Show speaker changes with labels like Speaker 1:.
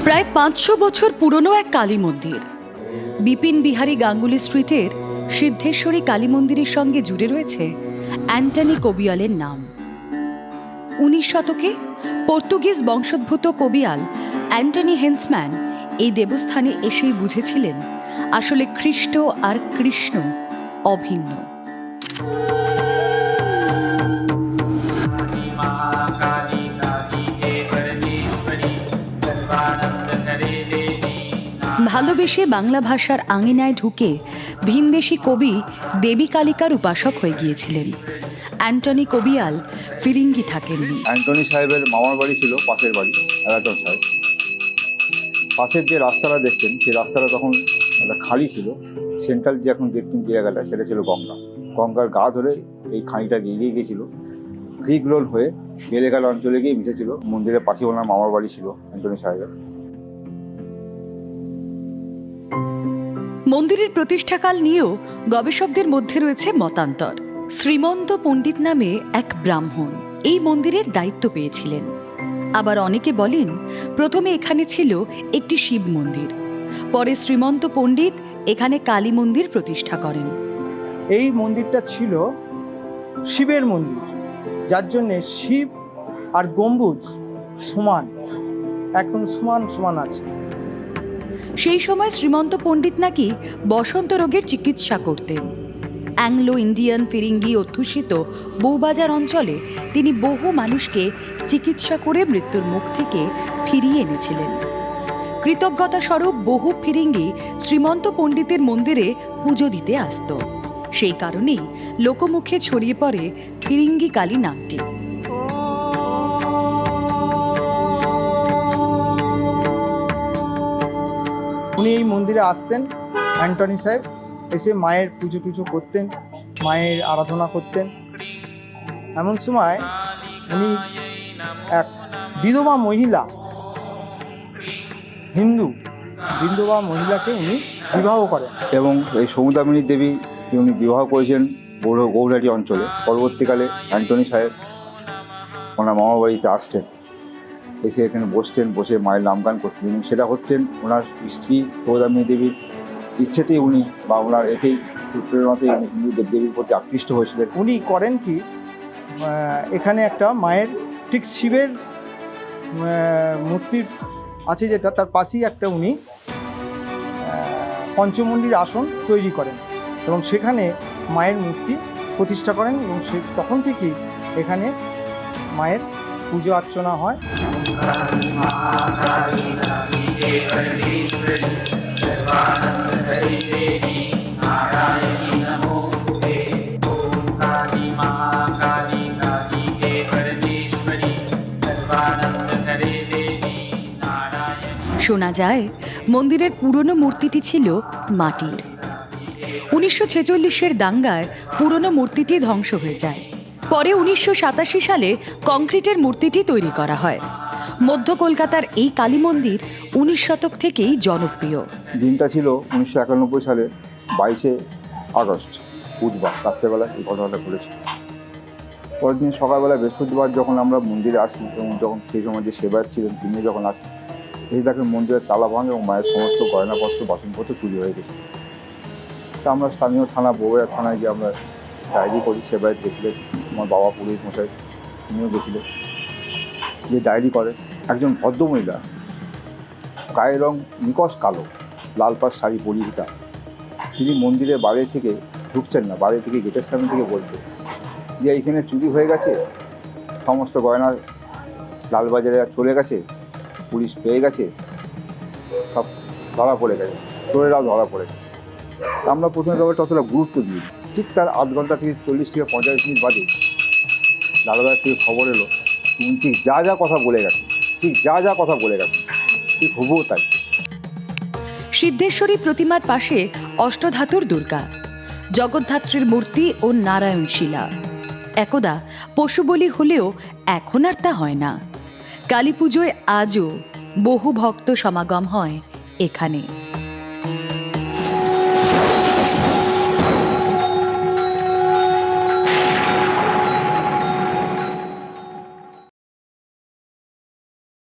Speaker 1: প্রায় 500 বছর পুরনো এক কালী মন্দির বিপিন বিহারী গাঙ্গুলি স্ট্রিটের সিদ্ধেশ্বরী কালী মন্দিরের সঙ্গে জুড়ে রয়েছে অ্যান্টনি কবিয়ালের নাম। 19 শতকে পর্তুগিজ বংশোদ্ভূত কবিয়াল অ্যান্টনি হেন্সম্যান এই দেবস্থানে এসেই বুঝেছিলেন আসলে খ্রিস্ট আর কৃষ্ণ অভিন্ন। ভালোবেসে বাংলা ভাষার আঙিনায় ঢুকে ভিনদেশি কবি দেবী কালিকার উপাসক হয়ে গিয়েছিলেন। অ্যান্টনি কবিয়াল ফিরিঙ্গি থাকেননি।
Speaker 2: অ্যান্টনি সাহেবের মামার বাড়ি ছিল পাশের বাড়ি এলাটন সাহেব। পাশের যে রাস্তাটা দেখতেন সেই রাস্তাটা তখন একটা খালি ছিল। সেন্ট্রাল যে এখন দেখতেন যে জায়গাটা সেটা ছিল গঙ্গা। গঙ্গার গা ধরে এই খাঁড়িটা এগিয়ে গিয়েছিল, ক্রিক রোল হয়ে বেলেঘাট অঞ্চলে গিয়ে মিশেছিল। মন্দিরের পাশে ওনার মামার বাড়ি ছিল অ্যান্টনি সাহেবের।
Speaker 1: মন্দিরের প্রতিষ্ঠাকাল নিয়েও গবেষকদের মধ্যে রয়েছে মতান্তর। শ্রীমন্ত পণ্ডিত নামে এক ব্রাহ্মণ এই মন্দিরের দায়িত্ব পেয়েছিলেন। আবার অনেকে বলেন প্রথমে এখানে ছিল একটি শিব মন্দির, পরে শ্রীমন্ত পণ্ডিত এখানে কালী মন্দির প্রতিষ্ঠা করেন।
Speaker 3: এই মন্দিরটা ছিল শিবের মন্দির, যার জন্যে শিব আর গম্বুজ সমান, একদম সমান সমান আছে।
Speaker 1: সেই সময় শ্রীমন্ত পণ্ডিত নাকি বসন্ত রোগের চিকিৎসা করতেন। অ্যাংলো ইন্ডিয়ান ফিরিঙ্গি অধ্যুষিত বউবাজার অঞ্চলে তিনি বহু মানুষকে চিকিৎসা করে মৃত্যুর মুখ থেকে ফিরিয়ে এনেছিলেন। কৃতজ্ঞতা স্বরূপ বহু ফিরিঙ্গি শ্রীমন্ত পণ্ডিতের মন্দিরে পুজো দিতে আসত। সেই কারণেই লোকমুখে ছড়িয়ে পড়ে ফিরিঙ্গি কালী নামটি।
Speaker 3: উনি এই মন্দিরে আসতেন, অ্যান্টনি সাহেব এসে মায়ের পুজো টুজো করতেন, মায়ের আরাধনা করতেন। এমন সময় উনি এক বিধবা মহিলা, হিন্দু বিধবা মহিলাকে উনি বিবাহ করেন
Speaker 2: এবং এই সৌদামিনী দেবী উনি বিবাহ করেছেন গৌরহাটি অঞ্চলে। পরবর্তীকালে অ্যান্টনি সাহেব ওনার মামার বাড়িতে আসতেন, এসে এখানে বসতেন, বসে মায়ের নামগান করতেন এবং সেটা হচ্ছেন ওনার স্ত্রী সৌদামিনী দেবীর ইচ্ছেতেই উনি বা ওনার এতেই প্রেরণাতেই উনি হিন্দু দেবদেবীর প্রতি আকৃষ্ট হয়েছিলেন।
Speaker 3: উনি করেন কি, এখানে একটা মায়ের ঠিক শিবের মূর্তির আছে যেটা, তার পাশেই একটা উনি পঞ্চমুণ্ডির আসন তৈরি করেন এবং সেখানে মায়ের মূর্তি প্রতিষ্ঠা করেন এবং তখন থেকেই এখানে মায়ের পুজো অর্চনা হয়।
Speaker 1: শোনা যায় মন্দিরের পুরনো মূর্তিটি ছিল মাটির। 1946-এর দাঙ্গায় পুরনো মূর্তিটি ধ্বংস হয়ে যায়। পরে 1987 সালে কংক্রিটের মূর্তিটি তৈরি করা হয়। মধ্য কলকাতার এই কালী মন্দির 19 শতক থেকেই জনপ্রিয়।
Speaker 2: দিনটা ছিল 1991 সালে 22শে আগস্ট, বুধবার রাত্রেবেলা এই ঘটনাটা ঘটেছে। পরের দিন সকালবেলা বৃহস্পতিবার যখন আমরা মন্দিরে আসি এবং যখন সেই সময় যে সেবায়ত ছিলেন তিনি যখন আসেন, এই দেখেন মন্দিরের তালা ভাঙে এবং মায়ের সমস্ত গয়নাপত্র বাসনপত্র চুরি হয়ে গেছে। তা আমরা স্থানীয় থানা বগুড়া থানায় গিয়ে আমরা ডায়েরি করি। সেবায়ত গেছিলেন, আমার বাবা পুলিশ মশাই তিনিও গেছিলেন, যে ডায়েরি করে একজন ভদ্রমহিলা, গায়ের রং নিকশ কালো, লাল পাড় শাড়ি পরিহিতা, তিনি মন্দিরের বাইরে থেকে ঢুকছেন না, বাইরে থেকে গেটের সামনে থেকে বলছেন যে এইখানে চুরি হয়ে গেছে, সমস্ত গয়না লালবাজারে চলে গেছে, পুলিশ পেয়ে গেছে, সব ধরা পড়ে গেছে, চোরেরাও ধরা পড়ে গেছে। আমরা প্রথমে ব্যাপারটা অতটা গুরুত্ব দিই। ঠিক তার আধ ঘন্টা থেকে 40 থেকে 45 মিনিট বাদে লালবাজার থেকে খবর এলো তিনি ঠিক যা যা কথা বলে গেছে, ঠিক যা যা কথা বলে গেছে ঠিক হবো তাই।
Speaker 1: সিদ্ধেশ্বরী প্রতিমার পাশে অষ্টধাতুর দুর্গা, জগদ্ধাত্রীর মূর্তি ও নারায়ণ শিলা। একদা পশু বলি হলেও এখন আর তা হয় না। কালী পুজোয় আজও বহু ভক্ত সমাগম হয় এখানে।